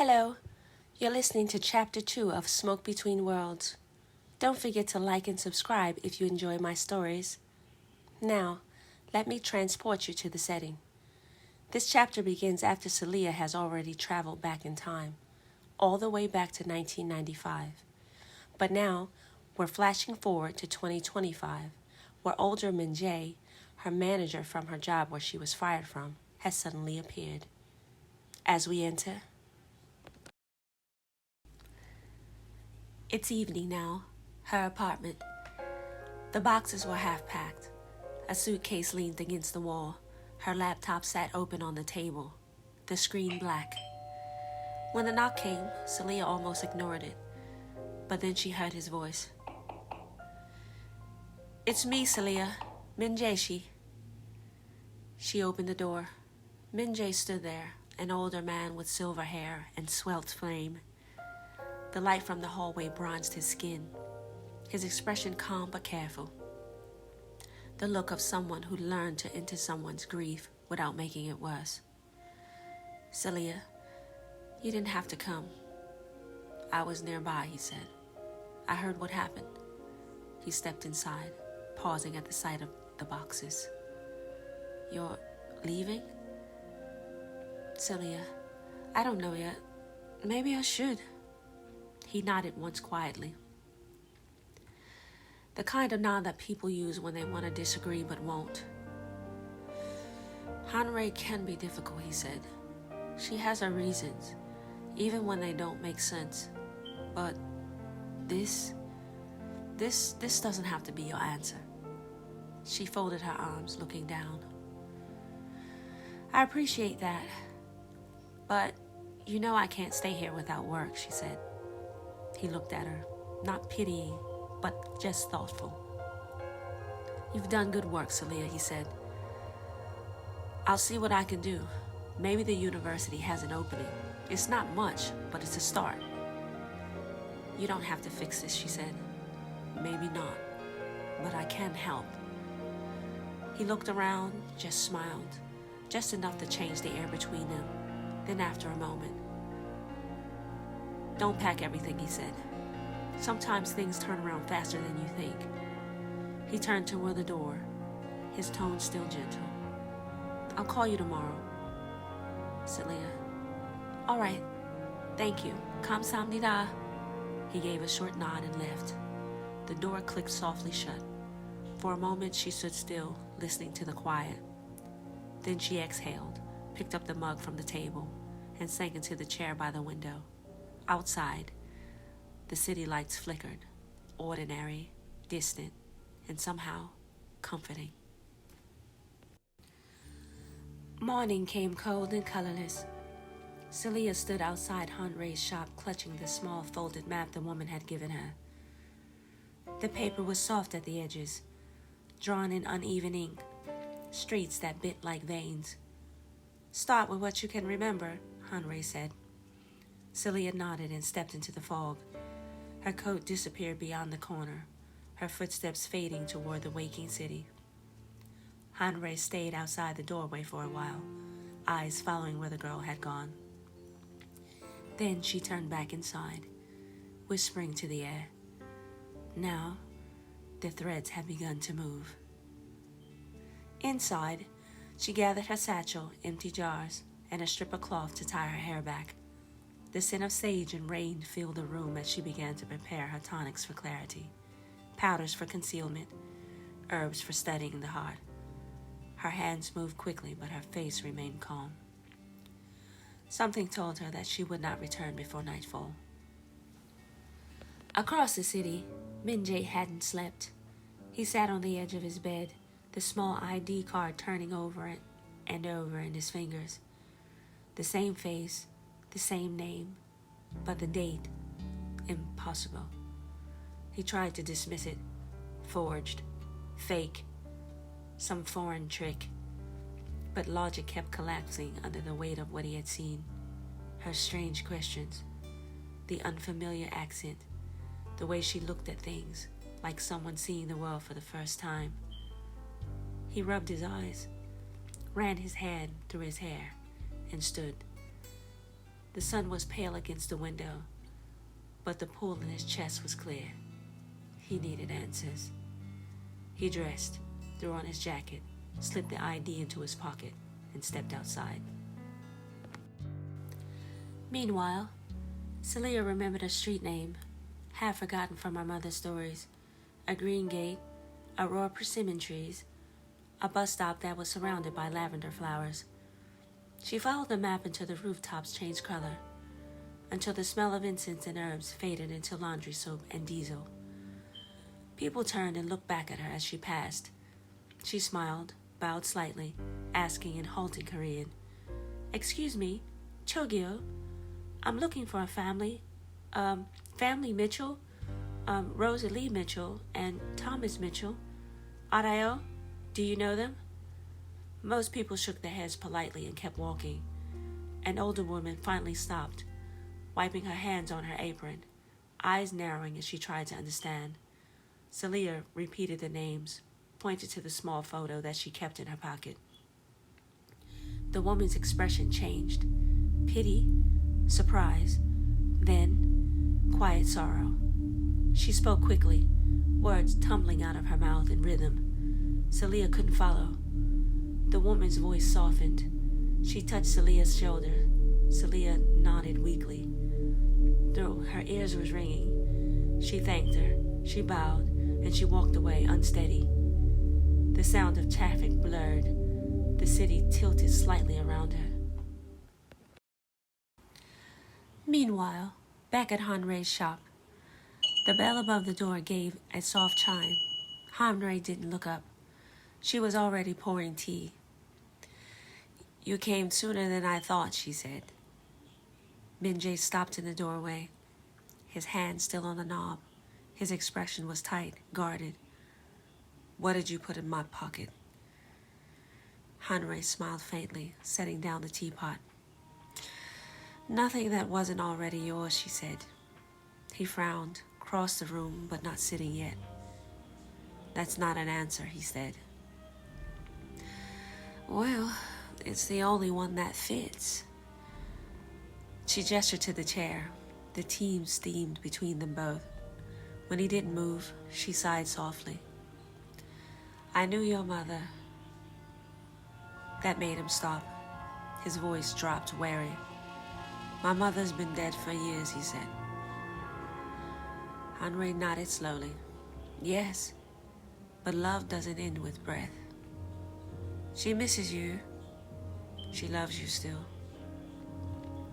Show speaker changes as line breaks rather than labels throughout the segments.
Hello, you're listening to Chapter 2 of Smoke Between Worlds. Don't forget to like and subscribe if you enjoy my stories. Now, let me transport you to the setting. This chapter begins after Selah has already traveled back in time, all the way back to 1995. But now, we're flashing forward to 2025, where older Minjae, her manager from her job where she was fired from, has suddenly appeared. As we enter, it's evening now, her apartment. The boxes were half packed. A suitcase leaned against the wall. Her laptop sat open on the table, the screen black. When the knock came, Selah almost ignored it. But then she heard his voice. "It's me, Selah. Minjae." She opened the door. Minjae stood there, an older man with silver hair and svelte frame. The light from the hallway bronzed his skin, his expression calm but careful. The look of someone who learned to enter someone's grief without making it worse. "Selah, you didn't have to come. I was nearby," he said. "I heard what happened." He stepped inside, pausing at the sight of the boxes. "You're leaving?" "Selah, I don't know yet. Maybe I should." He nodded once quietly. The kind of nod that people use when they want to disagree but won't. "Hanrei can be difficult," he said. "She has her reasons, even when they don't make sense. But this doesn't have to be your answer." She folded her arms, looking down. "I appreciate that. But you know I can't stay here without work," she said. He looked at her, not pitying, but just thoughtful. "You've done good work, Selah," he said. "I'll see what I can do. Maybe the university has an opening. It's not much, but it's a start." "You don't have to fix this," she said. "Maybe not, but I can help." He looked around, just smiled, just enough to change the air between them. Then after a moment, "Don't pack everything," he said. "Sometimes things turn around faster than you think." He turned toward the door, his tone still gentle. "I'll call you tomorrow." "Selah, all right, thank you. 감사합니다." He gave a short nod and left. The door clicked softly shut. For a moment she stood still, listening to the quiet. Then she exhaled, picked up the mug from the table, and sank into the chair by the window. Outside, the city lights flickered, ordinary, distant, and somehow comforting. Morning came cold and colorless. Selah stood outside Hanrei's shop, clutching the small folded map the woman had given her. The paper was soft at the edges, drawn in uneven ink, streets that bit like veins. "Start with what you can remember," Hanrei said. Selah nodded and stepped into the fog. Her coat disappeared beyond the corner, her footsteps fading toward the waking city. Hanrei stayed outside the doorway for a while, eyes following where the girl had gone. Then she turned back inside, whispering to the air. Now, the threads had begun to move. Inside, she gathered her satchel, empty jars, and a strip of cloth to tie her hair back. The scent of sage and rain filled the room as she began to prepare her tonics for clarity, powders for concealment, herbs for steadying the heart. Her hands moved quickly, but her face remained calm. Something told her that she would not return before nightfall. Across the city, Minjae hadn't slept. He sat on the edge of his bed, the small ID card turning over and over in his fingers. The same face, the same name, but the date, impossible. He tried to dismiss it, forged, fake, some foreign trick. But logic kept collapsing under the weight of what he had seen. Her strange questions, the unfamiliar accent, the way she looked at things, like someone seeing the world for the first time. He rubbed his eyes, ran his hand through his hair, and stood. The sun was pale against the window, but the pool in his chest was clear. He needed answers. He dressed, threw on his jacket, slipped the ID into his pocket, and stepped outside. Meanwhile, Selah remembered a street name, half forgotten from her mother's stories, a green gate, a row of persimmon trees, a bus stop that was surrounded by lavender flowers. She followed the map until the rooftops changed color, until the smell of incense and herbs faded into laundry soap and diesel. People turned and looked back at her as she passed. She smiled, bowed slightly, asking in halting Korean, "Excuse me, Chogyo, I'm looking for a family. Family Mitchell, Rosalie Mitchell, and Thomas Mitchell. Arayo, do you know them?" Most people shook their heads politely and kept walking. An older woman finally stopped, wiping her hands on her apron, eyes narrowing as she tried to understand. Selah repeated the names, pointed to the small photo that she kept in her pocket. The woman's expression changed. Pity, surprise, then quiet sorrow. She spoke quickly, words tumbling out of her mouth in rhythm. Selah couldn't follow. The woman's voice softened. She touched Selah's shoulder. Selah nodded weakly. Though her ears was ringing, she thanked her, she bowed, and she walked away unsteady. The sound of traffic blurred. The city tilted slightly around her. Meanwhile, back at Hanrei's shop, the bell above the door gave a soft chime. Hanrei didn't look up. She was already pouring tea. "You came sooner than I thought," she said. Minjae stopped in the doorway, his hand still on the knob. His expression was tight, guarded. "What did you put in my pocket?" Hanrei smiled faintly, setting down the teapot. "Nothing that wasn't already yours," she said. He frowned, crossed the room, but not sitting yet. "That's not an answer," he said. "Well, it's the only one that fits." She gestured to the chair. The tea steamed between them both. When he didn't move, she sighed softly. "I knew your mother." That made him stop. His voice dropped, wary. "My mother's been dead for years," he said. Hanrei nodded slowly. "Yes, but love doesn't end with breath. She misses you. She loves you still."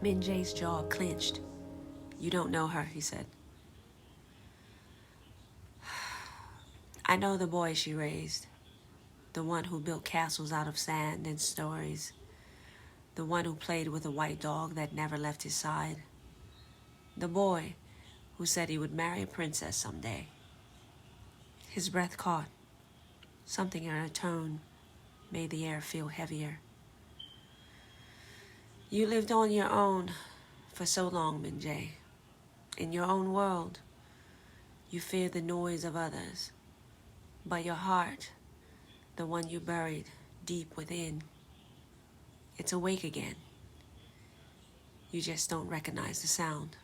Minjae's jaw clenched. "You don't know her," he said. "I know the boy she raised, the one who built castles out of sand and stories, the one who played with a white dog that never left his side, the boy who said he would marry a princess someday." His breath caught. Something in her tone made the air feel heavier. "You lived on your own for so long, Minjae. In your own world, you feared the noise of others. But your heart, the one you buried deep within, it's awake again. You just don't recognize the sound."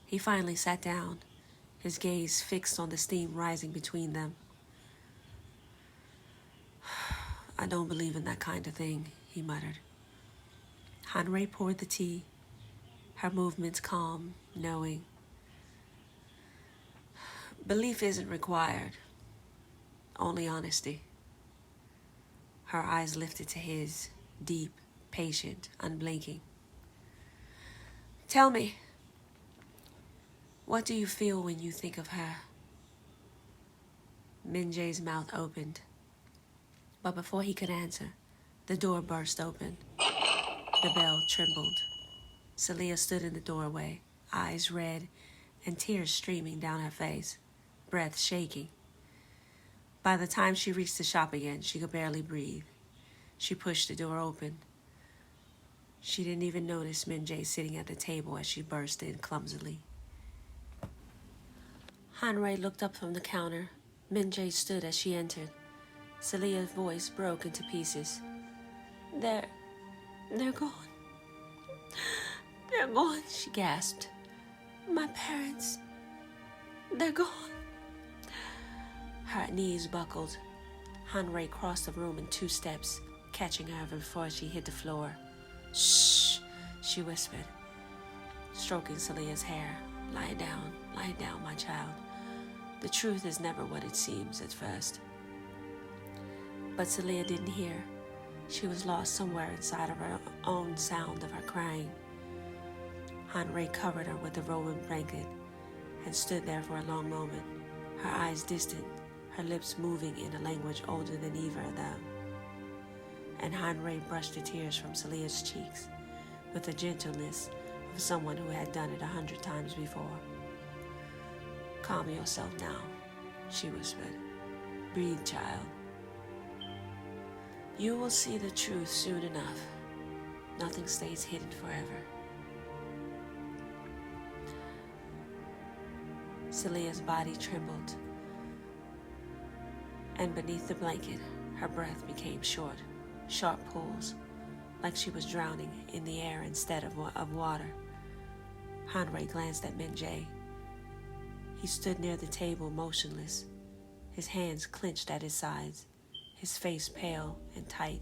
He finally sat down, his gaze fixed on the steam rising between them. "I don't believe in that kind of thing," he muttered. Hanrei poured the tea, her movements calm, knowing. "Belief isn't required, only honesty." Her eyes lifted to his, deep, patient, unblinking. "Tell me, what do you feel when you think of her?" Minjae's mouth opened, but before he could answer, the door burst open. The bell trembled. Selah stood in the doorway, eyes red and tears streaming down her face, breath shaking. By the time she reached the shop again, she could barely breathe. She pushed the door open. She didn't even notice Minjae sitting at the table as she burst in clumsily. Hanrei looked up from the counter. Minjae stood as she entered. Selah's voice broke into pieces. They're gone. They're gone, she gasped. My parents, they're gone. Her knees buckled. Hanrei crossed the room in 2 steps, catching her before she hit the floor. Shh, she whispered, stroking Selia's hair. Lie down, my child. The truth is never what it seems at first. But Selah didn't hear. She was lost somewhere inside of her own sound of her crying. Hanrei covered her with the woven blanket and stood there for a long moment, her eyes distant, her lips moving in a language older than either of them. And Hanrei brushed the tears from Selia's cheeks with the gentleness of someone who had done it 100 times before. Calm yourself now, she whispered. Breathe, child. You will see the truth soon enough. Nothing stays hidden forever. Selia's body trembled, and beneath the blanket, her breath became short, sharp pulls, like she was drowning in the air instead of water. Hanrei glanced at Minjae. He stood near the table, motionless, his hands clenched at his sides, his face pale and tight,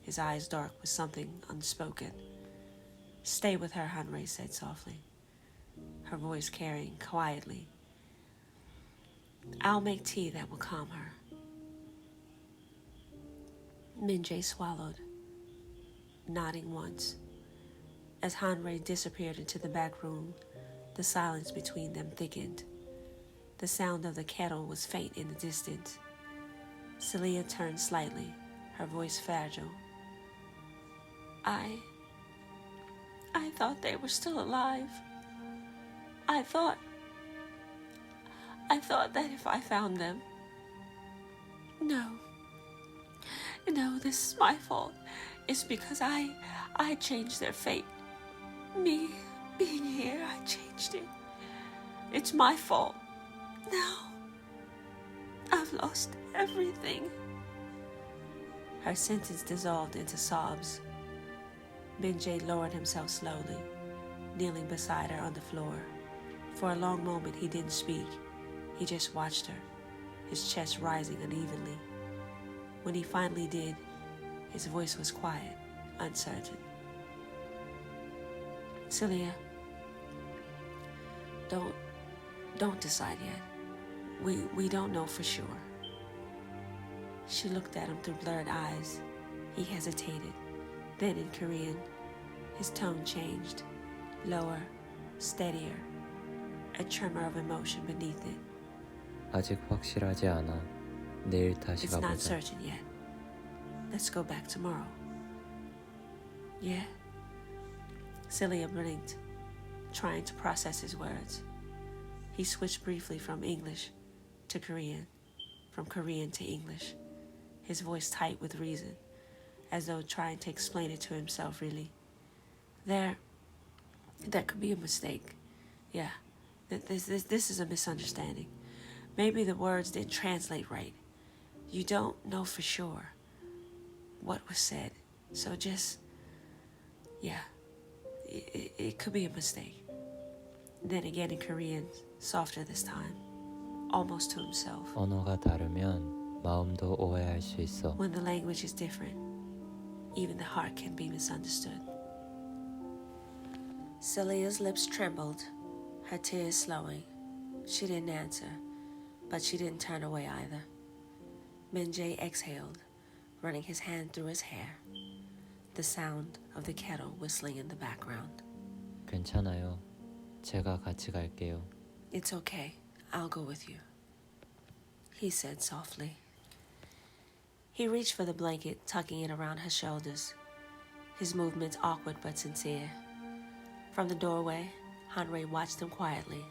his eyes dark with something unspoken. Stay with her, Hanrei said softly, her voice carrying quietly. I'll make tea that will calm her. Minjae swallowed, nodding once. As Hanrei disappeared into the back room, the silence between them thickened. The sound of the kettle was faint in the distance. Selah turned slightly, her voice fragile. I thought they were still alive. I thought that if I found them... No, this is my fault. It's because I changed their fate. Me being here, I changed it. It's my fault. Now, I've lost everything. Her sentence dissolved into sobs. Minjae lowered himself slowly, kneeling beside her on the floor. For a long moment he didn't speak. He just watched her, his chest rising unevenly. When he finally did, his voice was quiet, uncertain. Selah, don't decide yet. We don't know for sure. She looked at him through blurred eyes. He hesitated. Then in Korean, his tone changed, lower, steadier, a tremor of emotion beneath it.
아직 확실하지 않아. 내일 다시
It's not
가보자.
certain yet. Let's go back tomorrow. Yeah? Selah blinked, trying to process his words. He switched briefly from English to Korean, from Korean to English, his voice tight with reason, as though trying to explain it to himself, really. There could be a mistake. Yeah, this is a misunderstanding. Maybe the words didn't translate right. You don't know for sure what was said. So just, yeah, it could be a mistake. Then again in Korean, softer this time, almost to himself.
언어가 다르면 마음도 오해할 수 있어.
When the language is different, even the heart can be misunderstood. Celia's lips trembled, her tears slowing. She didn't answer, but she didn't turn away either. Minjae exhaled, running his hand through his hair, the sound of the kettle whistling in the background.
괜찮아요. 제가 같이 갈게요.
It's okay. I'll go with you, he said softly. He reached for the blanket, tucking it around her shoulders, his movements awkward but sincere. From the doorway, Hanrei watched him quietly,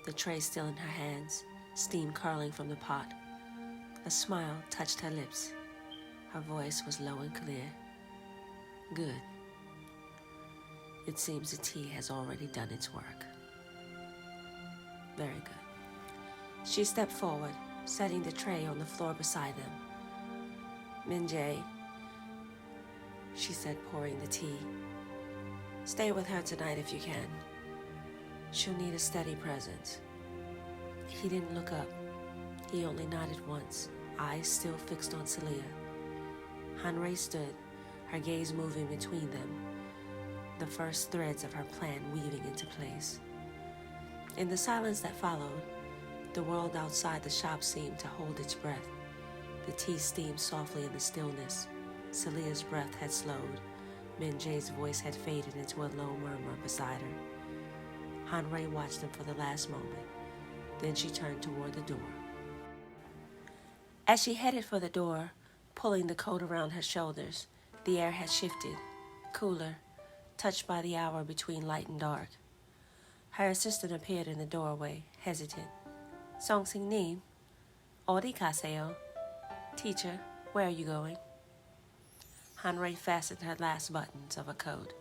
the tray still in her hands, steam curling from the pot. A smile touched her lips. Her voice was low and clear. Good. It seems the tea has already done its work. Very good. She stepped forward, setting the tray on the floor beside them. Minjae, she said, pouring the tea. Stay with her tonight if you can. She'll need a steady presence. He didn't look up. He only nodded once, eyes still fixed on Selah. Hanrei stood, her gaze moving between them, the first threads of her plan weaving into place. In the silence that followed, the world outside the shop seemed to hold its breath. The tea steamed softly in the stillness. Selah's breath had slowed. Minjae's voice had faded into a low murmur beside her. Hanrei watched them for the last moment. Then she turned toward the door. As she headed for the door, pulling the coat around her shoulders, the air had shifted, cooler, touched by the hour between light and dark. Her assistant appeared in the doorway, hesitant. "Song-sing-님, 어디 가세요? Teacher, where are you going?" Hanrei fastened her last buttons of her coat.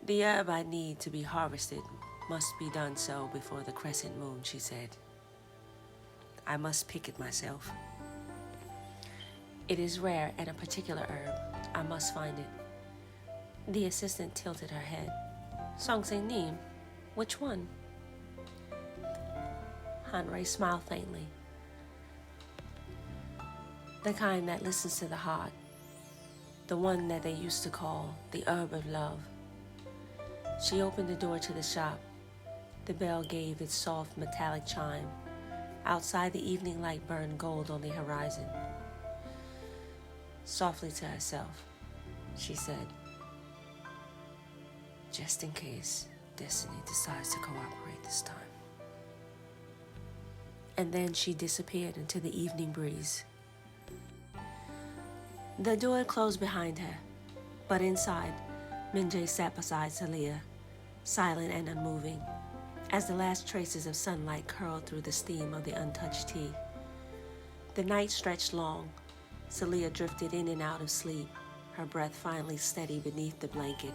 "The herb I need to be harvested must be done so before the crescent moon," she said. "I must pick it myself. It is rare and a particular herb. I must find it." The assistant tilted her head. "Song-sing-님, which one?" Hanrei smiled faintly. "The kind that listens to the heart. The one that they used to call the herb of love." She opened the door to the shop. The bell gave its soft metallic chime. Outside, the evening light burned gold on the horizon. Softly to herself, she said, "Just in case destiny decides to cooperate this time." And then she disappeared into the evening breeze. The door closed behind her, but inside, Minjae sat beside Selah, silent and unmoving, as the last traces of sunlight curled through the steam of the untouched tea. The night stretched long. Selah drifted in and out of sleep, her breath finally steady beneath the blanket.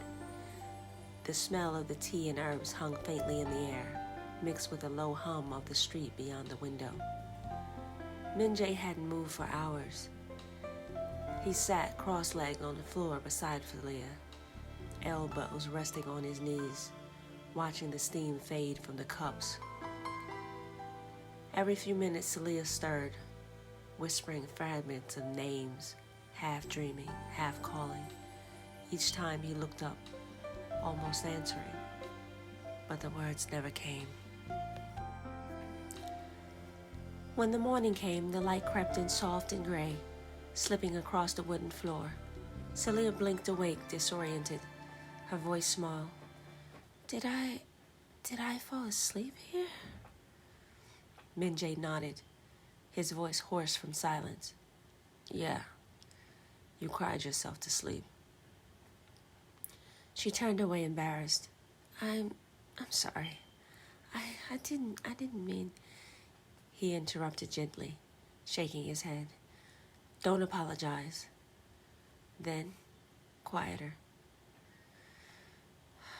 The smell of the tea and herbs hung faintly in the air, mixed with the low hum of the street beyond the window. Minjae hadn't moved for hours. He sat cross-legged on the floor beside Selah, elbows resting on his knees, watching the steam fade from the cups. Every few minutes, Selah stirred, whispering fragments of names, half dreaming, half calling. Each time he looked up, almost answering, but the words never came. When the morning came, the light crept in soft and gray, slipping across the wooden floor. Selah blinked awake, disoriented, her voice small. Did I fall asleep here?" Minjae nodded, his voice hoarse from silence. "Yeah, you cried yourself to sleep." She turned away embarrassed. I'm sorry. I didn't mean..." He interrupted gently, shaking his head. "Don't apologize." Then, quieter.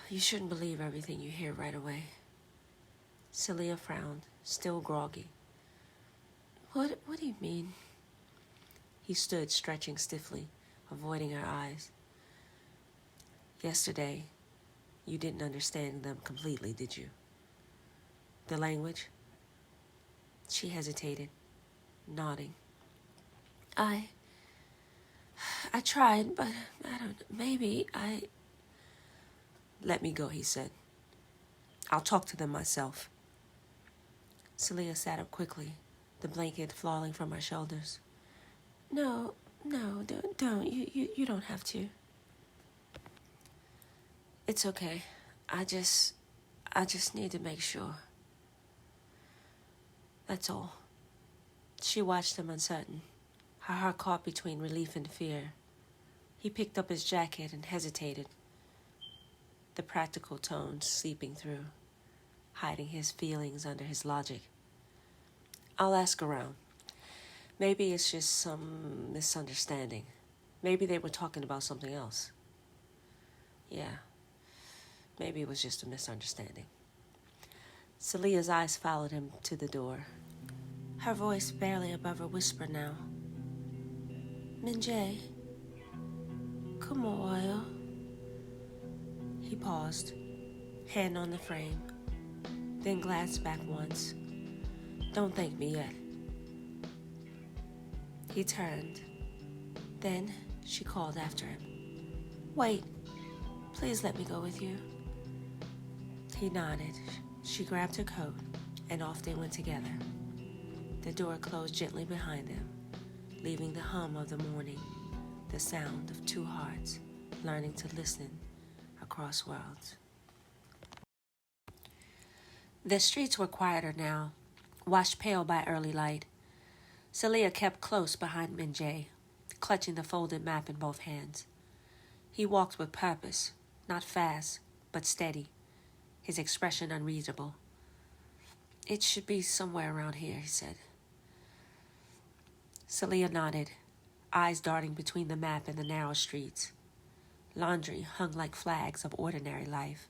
"You shouldn't believe everything you hear right away." Selah frowned, still groggy. What do you mean?" He stood, stretching stiffly, avoiding her eyes. "Yesterday, you didn't understand them completely, did you? The language?" She hesitated, nodding. I tried, but I don't know, maybe I..." "Let me go," he said. "I'll talk to them myself." Selah sat up quickly, the blanket falling from her shoulders. No, don't. You don't have to." "It's okay. I just need to make sure. That's all." She watched him uncertain, her heart caught between relief and fear. He picked up his jacket and hesitated, the practical tones seeping through, hiding his feelings under his logic. "I'll ask around. Maybe it's just some misunderstanding. Maybe they were talking about something else. Yeah, maybe it was just a misunderstanding." Selah's eyes followed him to the door, her voice barely above a whisper now. "Minjae, 고마워요." He paused, hand on the frame, then glanced back once. Don't thank me yet. He turned. Then she called after him. Wait, please let me go with you. He nodded. She grabbed her coat, and off they went together. The door closed gently behind them, leaving the hum of the morning, the sound of two hearts learning to listen across worlds. The streets were quieter now, washed pale by early light. Selah kept close behind Minjae, clutching the folded map in both hands. He walked with purpose, not fast, but steady, his expression unreadable. It should be somewhere around here, he said. Selah nodded, eyes darting between the map and the narrow streets. Laundry hung like flags of ordinary life,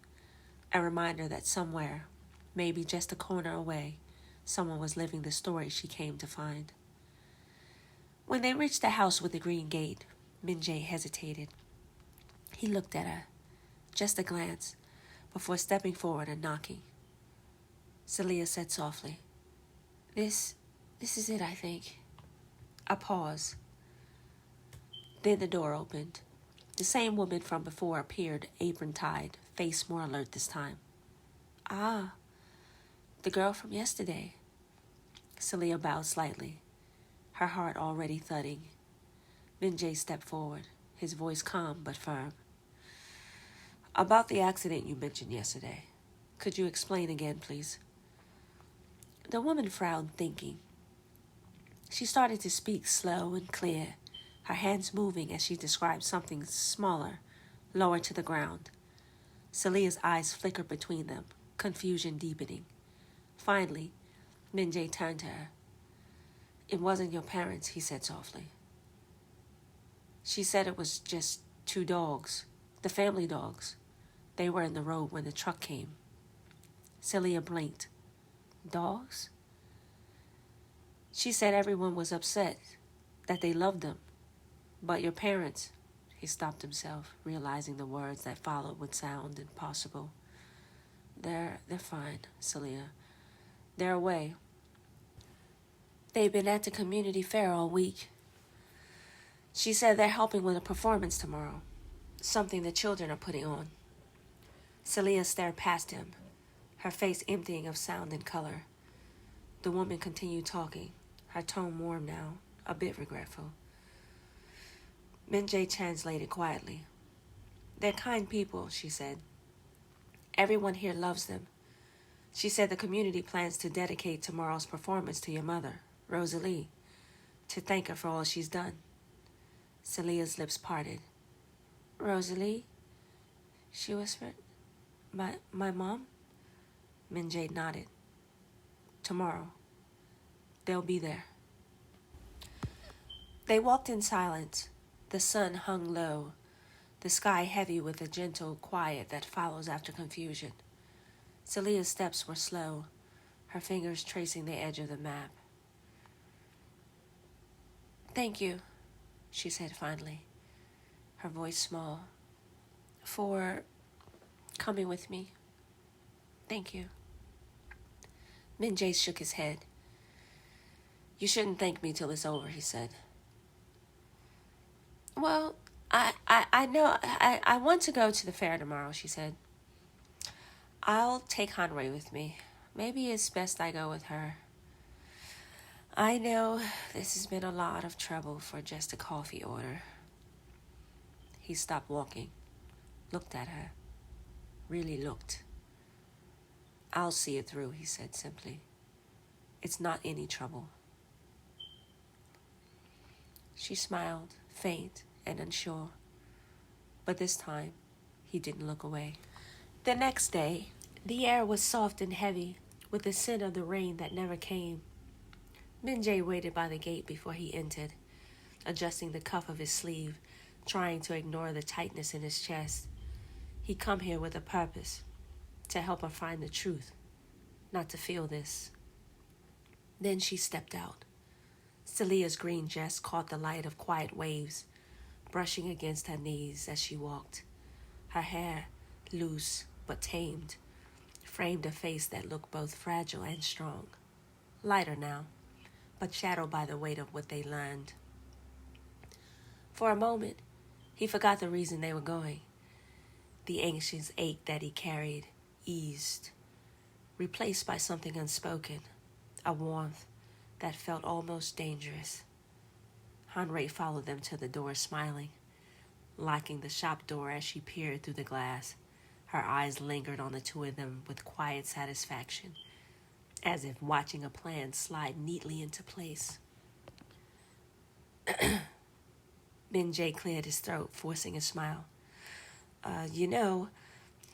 a reminder that somewhere, maybe just a corner away, someone was living the story she came to find. When they reached the house with the green gate, Minjae hesitated. He looked at her, just a glance, before stepping forward and knocking. Selah said softly, This is it, I think. A pause. Then the door opened. The same woman from before appeared, apron-tied, face more alert this time. Ah, the girl from yesterday. Selah bowed slightly, her heart already thudding. Minjae stepped forward, his voice calm but firm. About the accident you mentioned yesterday. Could you explain again, please? The woman frowned, thinking. She started to speak slow and clear, her hands moving as she described something smaller, lower to the ground. Selah's eyes flickered between them, confusion deepening. Finally, Minjae turned to her. It wasn't your parents, he said softly. She said it was just two dogs, the family dogs. They were in the road when the truck came. Selah blinked. Dogs? She said everyone was upset, that they loved them. But your parents, he stopped himself, realizing the words that followed would sound impossible. They're fine, Selah. They're away. They've been at the community fair all week. She said they're helping with a performance tomorrow, something the children are putting on. Selah stared past him, her face emptying of sound and color. The woman continued talking, her tone warm now, a bit regretful. Minjae translated quietly. They're kind people, she said. Everyone here loves them. She said the community plans to dedicate tomorrow's performance to your mother, Rosalie, to thank her for all she's done. Selah's lips parted. Rosalie? She whispered. My mom? Minjae nodded. Tomorrow. They'll be there. They walked in silence. The sun hung low, the sky heavy with the gentle quiet that follows after confusion. Selah's steps were slow, her fingers tracing the edge of the map. Thank you, she said finally, her voice small, for coming with me. Thank you. Minjae shook his head. You shouldn't thank me till it's over, he said. Well, I know I want to go to the fair tomorrow, she said. I'll take Hanrei with me. Maybe it's best I go with her. I know this has been a lot of trouble for just a coffee order. He stopped walking, looked at her, really looked. I'll see it through, he said simply. It's not any trouble. She smiled, faint and unsure, but this time he didn't look away. The next day, the air was soft and heavy with the scent of the rain that never came. Minjae waited by the gate before he entered, adjusting the cuff of his sleeve, trying to ignore the tightness in his chest. He'd come here with a purpose, to help her find the truth, not to feel this. Then she stepped out. Selah's green dress caught the light of quiet waves, brushing against her knees as she walked. Her hair, loose but tamed, framed a face that looked both fragile and strong. Lighter now, but shadowed by the weight of what they learned. For a moment, he forgot the reason they were going. The anxious ache that he carried eased, replaced by something unspoken, a warmth that felt almost dangerous. Hanrei followed them to the door, smiling, locking the shop door as she peered through the glass. Her eyes lingered on the two of them with quiet satisfaction, as if watching a plan slide neatly into place. Minjae cleared his throat, forcing a smile.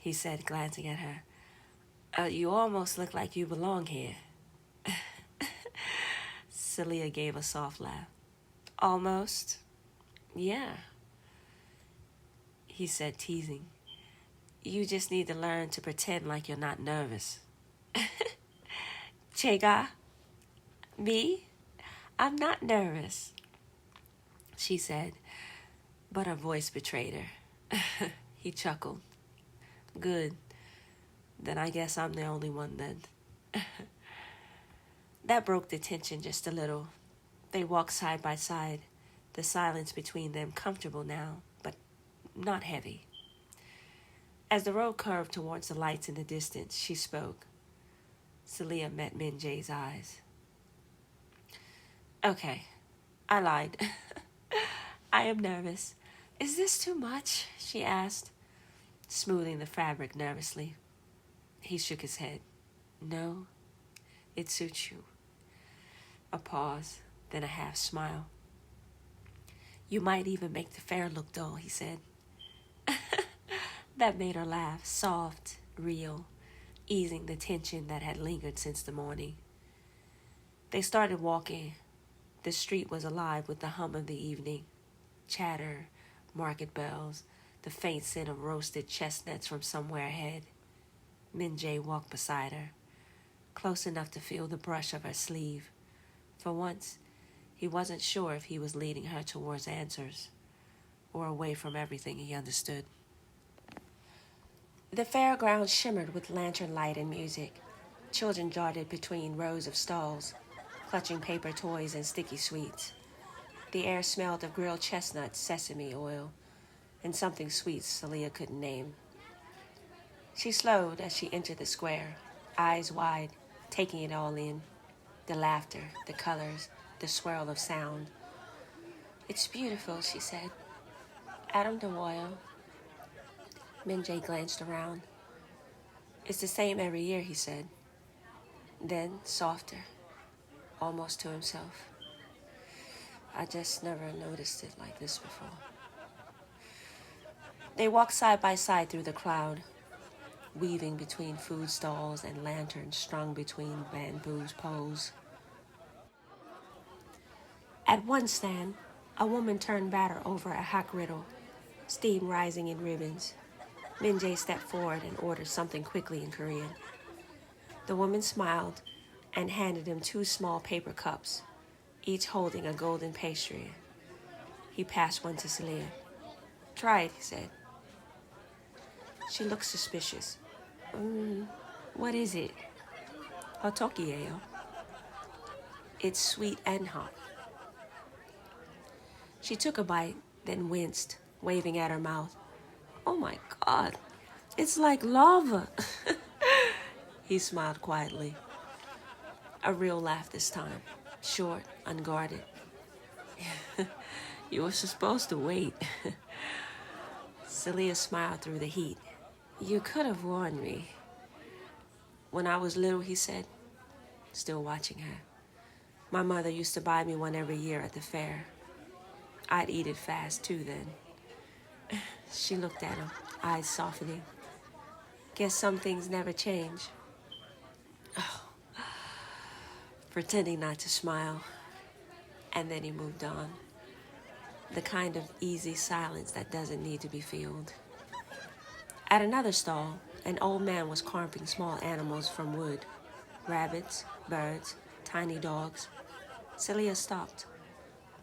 He said, glancing at her, you almost look like you belong here. Selah gave a soft laugh. Almost? Yeah, he said, teasing. You just need to learn to pretend like you're not nervous. Chega? Me? I'm not nervous, she said, but her voice betrayed her. He chuckled. Good. Then I guess I'm the only one then. That broke the tension just a little. They walked side by side, the silence between them comfortable now, but not heavy. As the road curved towards the lights in the distance, she spoke. Selah met Minjae's eyes. Okay, I lied. I am nervous. Is this too much? She asked, smoothing the fabric nervously. He shook his head. No, it suits you. A pause, then a half smile. You might even make the fair look dull, he said. That made her laugh, soft, real, easing the tension that had lingered since the morning. They started walking. The street was alive with the hum of the evening. Chatter, market bells, the faint scent of roasted chestnuts from somewhere ahead. Minjae walked beside her, close enough to feel the brush of her sleeve. For once, he wasn't sure if he was leading her towards answers or away from everything he understood. The fairground shimmered with lantern light and music. Children darted between rows of stalls, clutching paper toys and sticky sweets. The air smelled of grilled chestnuts, sesame oil, and something sweet Selah couldn't name. She slowed as she entered the square, eyes wide, taking it all in. The laughter, the colors, the swirl of sound. It's beautiful, she said. AMBW. Minjae glanced around. It's the same every year, he said. Then, softer, almost to himself. I just never noticed it like this before. They walked side by side through the crowd, weaving between food stalls and lanterns strung between bamboo poles. At one stand, a woman turned batter over a hot griddle, steam rising in ribbons. Minjae stepped forward and ordered something quickly in Korean. The woman smiled and handed him 2 small paper cups, each holding a golden pastry. He passed one to Selah. Try it, he said. She looked suspicious. What is it? Hotokieo. It's sweet and hot. She took a bite, then winced, waving at her mouth. Oh my God, it's like lava. He smiled quietly. A real laugh this time, short, unguarded. You were supposed to wait. Selah smiled through the heat. You could have warned me. When I was little, he said, still watching her. My mother used to buy me one every year at the fair. I'd eat it fast too then. She looked at him, eyes softening. Guess some things never change. Oh. Pretending not to smile. And then he moved on. The kind of easy silence that doesn't need to be filled. At another stall, an old man was carving small animals from wood. Rabbits, birds, tiny dogs. Selah stopped,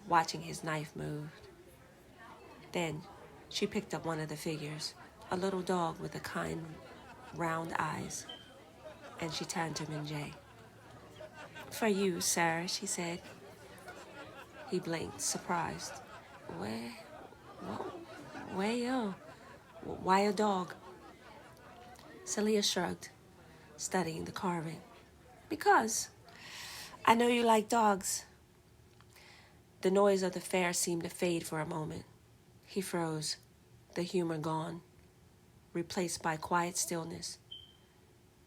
watching his knife move. Then she picked up one of the figures, a little dog with the kind, round eyes, and she turned to Minjae. "For you, sir," she said. He blinked, surprised. Where, where you? Why a dog?" Selah shrugged, studying the carving. "Because I know you like dogs." The noise of the fair seemed to fade for a moment. He froze, the humor gone, replaced by quiet stillness.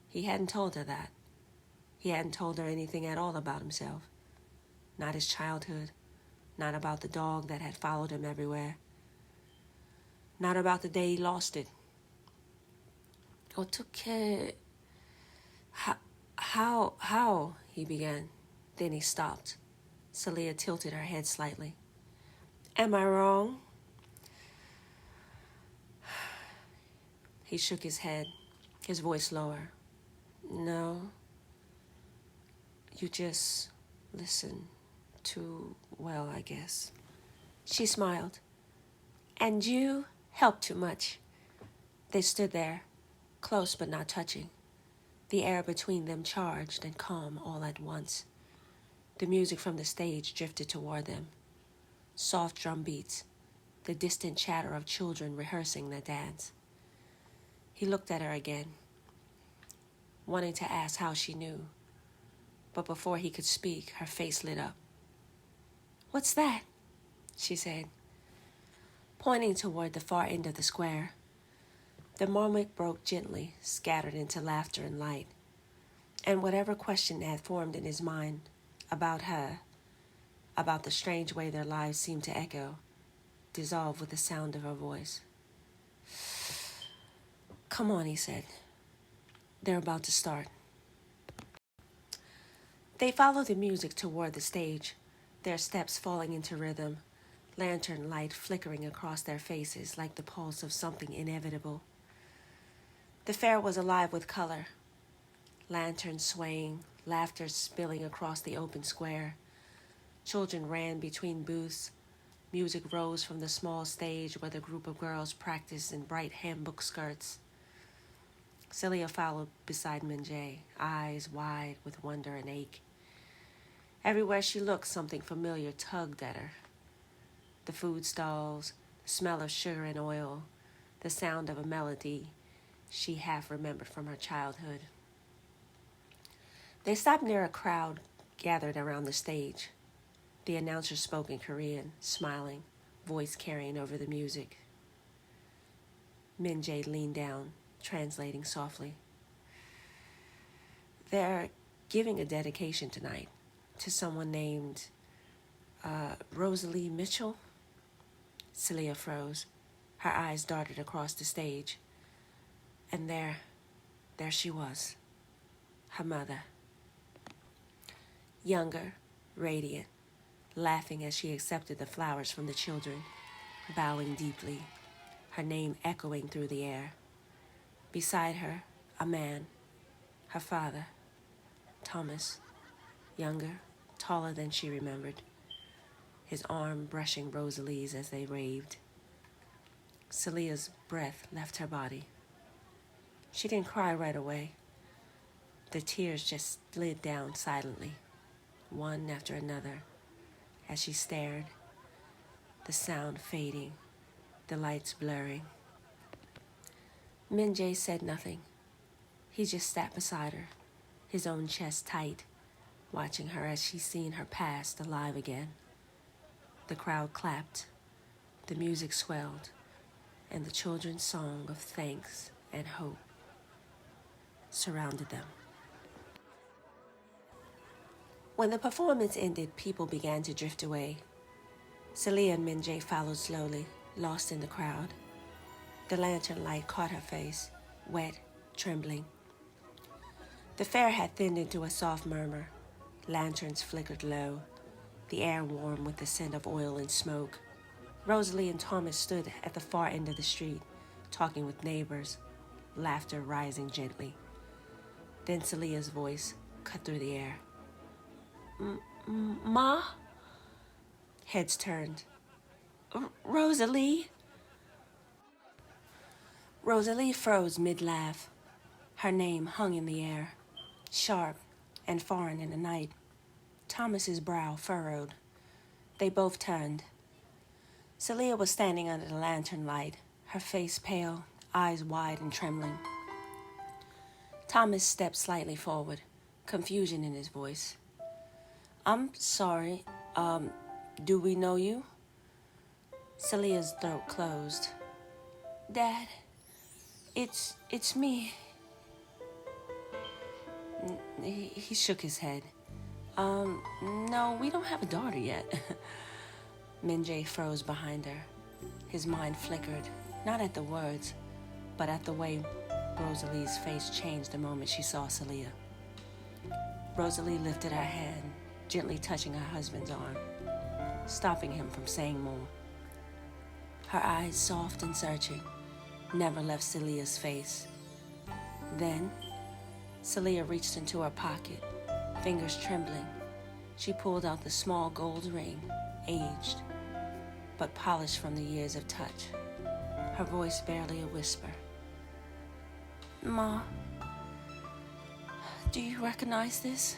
He hadn't told her that. He hadn't told her anything at all about himself. Not his childhood, not about the dog that had followed him everywhere, not about the day he lost it. "어떻게... how, he began. Then he stopped. Selah tilted her head slightly. "Am I wrong?" He shook his head, his voice lower. "No. You just listen too well, I guess." She smiled. "And you help too much." They stood there, close but not touching. The air between them charged and calm all at once. The music from the stage drifted toward them. Soft drum beats, the distant chatter of children rehearsing their dance. He looked at her again, wanting to ask how she knew. But before he could speak, her face lit up. "What's that?" she said, pointing toward the far end of the square. The moment broke gently, scattered into laughter and light. And whatever question had formed in his mind about her, about the strange way their lives seemed to echo, dissolved with the sound of her voice. "Come on," he said. "They're about to start." They followed the music toward the stage, their steps falling into rhythm, lantern light flickering across their faces like the pulse of something inevitable. The fair was alive with color. Lanterns swaying, laughter spilling across the open square. Children ran between booths. Music rose from the small stage where the group of girls practiced in bright handbook skirts. Selah followed beside Minjae, eyes wide with wonder and ache. Everywhere she looked, something familiar tugged at her. The food stalls, the smell of sugar and oil, the sound of a melody she half remembered from her childhood. They stopped near a crowd gathered around the stage. The announcer spoke in Korean, smiling, voice carrying over the music. Minjae leaned down, translating softly. "They're giving a dedication tonight to someone named Rosalie Mitchell." Selah froze. Her eyes darted across the stage. And there she was, her mother. Younger, radiant, laughing as she accepted the flowers from the children, bowing deeply, her name echoing through the air. Beside her, a man, her father, Thomas, younger, taller than she remembered, his arm brushing Rosalie's as they raved. Selah's breath left her body. She didn't cry right away. The tears just slid down silently, one after another, as she stared, the sound fading, the lights blurring. Minjae said nothing. He just sat beside her, his own chest tight, watching her as she seen her past alive again. The crowd clapped, the music swelled, and the children's song of thanks and hope surrounded them. When the performance ended, people began to drift away. Selah and Minjae followed slowly, lost in the crowd. The lantern light caught her face, wet, trembling. The fair had thinned into a soft murmur. Lanterns flickered low, the air warm with the scent of oil and smoke. Rosalie and Thomas stood at the far end of the street, talking with neighbors, laughter rising gently. Then Selah's voice cut through the air. "Ma?" Heads turned. Rosalie?"
Rosalie froze mid-laugh. Her name hung in the air, sharp and foreign in the night. Thomas's brow furrowed. They both turned. Selah was standing under the lantern light, her face pale, eyes wide and trembling. Thomas stepped slightly forward, confusion in his voice. "I'm sorry, do we know you?" Celia's throat closed. "Dad, it's me." He shook his head. No, we don't have a daughter yet." Minjae froze behind her. His mind flickered, not at the words, but at the way Rosalie's face changed the moment she saw Selah. Rosalie lifted her hand, gently touching her husband's arm, stopping him from saying more. Her eyes, soft and searching, never left Selah's face. Then, Selah reached into her pocket, fingers trembling. She pulled out the small gold ring, aged, but polished from the years of touch. Her voice barely a whisper. "Ma, do you recognize this?"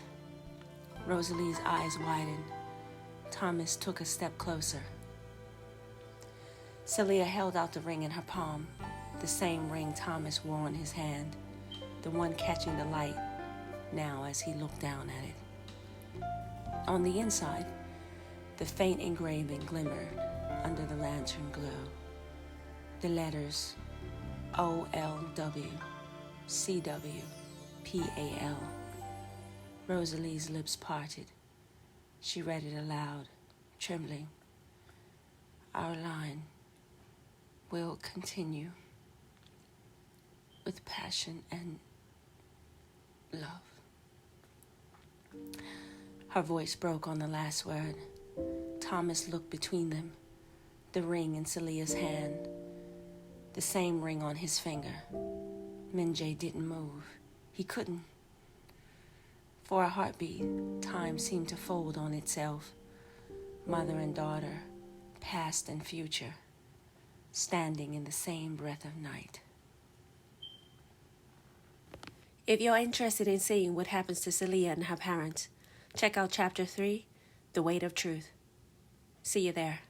Rosalie's eyes widened. Thomas took a step closer. Selah held out the ring in her palm, the same ring Thomas wore on his hand, the one catching the light now as he looked down at it. On the inside, the faint engraving glimmered under the lantern glow. The letters OLW, CW, PAL. Rosalie's lips parted. She read it aloud, trembling. "Our line will continue with passion and love." Her voice broke on the last word. Thomas looked between them, the ring in Selah's hand, the same ring on his finger. Minjae didn't move. He couldn't. For a heartbeat, time seemed to fold on itself. Mother and daughter, past and future, standing in the same breath of night. If you're interested in seeing what happens to Selah and her parents, check out Chapter 3, The Weight of Truth. See you there.